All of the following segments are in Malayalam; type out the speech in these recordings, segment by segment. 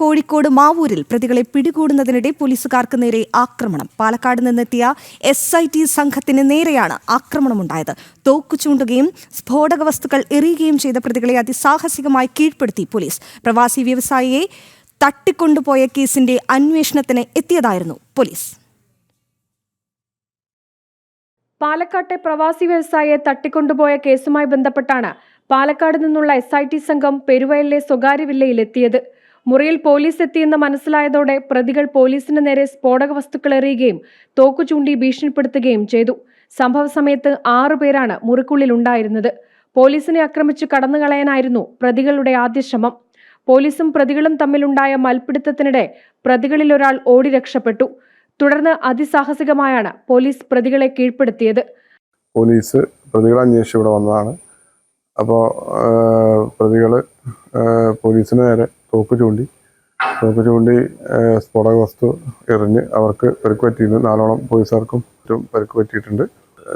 കോഴിക്കോട് മാവൂരിൽ പ്രതികളെ പിടികൂടുന്നതിനിടെ പോലീസുകാർക്ക് നേരെ ആക്രമണം. പാലക്കാട് നിന്നെത്തിയ SIT സംഘത്തിന് നേരെയാണ് ആക്രമണമുണ്ടായത്. തോക്കു ചൂണ്ടുകയും സ്ഫോടക വസ്തുക്കൾ എറിയുകയും ചെയ്ത പ്രതികളെ അതിസാഹസികമായി കീഴ്പ്പെടുത്തി പോലീസ്. പ്രവാസി വ്യവസായിയെ തട്ടിക്കൊണ്ടുപോയ കേസിന്റെ അന്വേഷണത്തിന് എത്തിയതായിരുന്നു പോലീസ്. പാലക്കാട്ടെ പ്രവാസി വ്യവസായിയെ തട്ടിക്കൊണ്ടുപോയ കേസുമായി ബന്ധപ്പെട്ടാണ് പാലക്കാട് നിന്നുള്ള SIT സംഘം പെരുവയലിലെ സ്വകാര്യ വില്ലയിൽ എത്തിയത്. മുറിയിൽ പോലീസ് എത്തിയെന്ന് മനസ്സിലായതോടെ പ്രതികൾ പോലീസിന് നേരെ സ്ഫോടക വസ്തുക്കൾ എറിയുകയും തോക്കു ചൂണ്ടി ഭീഷണിപ്പെടുത്തുകയും ചെയ്തു. സംഭവ സമയത്ത് 6 പേരാണ് മുറിക്കുള്ളിൽ ഉണ്ടായിരുന്നത്. പോലീസിനെ ആക്രമിച്ച് കടന്നുകളയാനായിരുന്നു പ്രതികളുടെ ആദ്യ ശ്രമം. പോലീസും പ്രതികളും തമ്മിലുണ്ടായ മൽപ്പിടുത്തത്തിനിടെ പ്രതികളിൽ ഒരാൾ ഓടി രക്ഷപ്പെട്ടു. തുടർന്ന് അതിസാഹസികമായാണ് പോലീസ് പ്രതികളെ കീഴ്പ്പെടുത്തിയത്. പോലീസ് പ്രതികളെ അന്വേഷിച്ച് ഇവിടെ വന്നതാണ്. അപ്പോൾ പ്രതികൾ പോലീസിന് നേരെ തോക്ക് ചൂണ്ടി സ്ഫോടക വസ്തു എറിഞ്ഞ് അവർക്ക് പരിക്ക് പറ്റിയിട്ടുണ്ട്. 4 പോലീസുകാർക്കും മറ്റും പരിക്ക് പറ്റിയിട്ടുണ്ട്.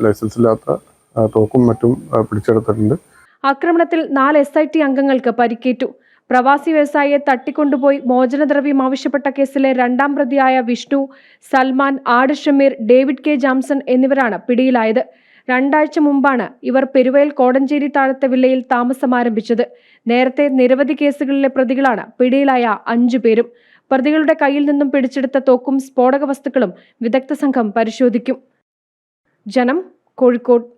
ലൈസൻസ് ഇല്ലാത്ത തോക്കും മറ്റും പിടിച്ചെടുത്തിട്ടുണ്ട്. ആക്രമണത്തിൽ 4 SIT അംഗങ്ങൾക്ക് പരിക്കേറ്റു. പ്രവാസി വ്യവസായിയെ തട്ടിക്കൊണ്ടുപോയി മോചനദ്രവ്യം ആവശ്യപ്പെട്ട കേസിലെ 2ാം പ്രതിയായ വിഷ്ണു, സൽമാൻ, ആട് ഷമീർ, ഡേവിഡ് K. ജാംസൺ എന്നിവരാണ് പിടിയിലായത്. 2 ആഴ്ച മുമ്പാണ് ഇവർ പെരുവയൽ കോടഞ്ചേരി താഴത്തെ വില്ലയിൽ താമസമാരംഭിച്ചത്. നേരത്തെ നിരവധി കേസുകളിലെ പ്രതികളാണ് പിടിയിലായ 5 പേരും. പ്രതികളുടെ കയ്യിൽ നിന്നും പിടിച്ചെടുത്ത തോക്കും സ്ഫോടക വസ്തുക്കളും വിദഗ്ധ സംഘം പരിശോധിക്കും. ജനം, കോഴിക്കോട്.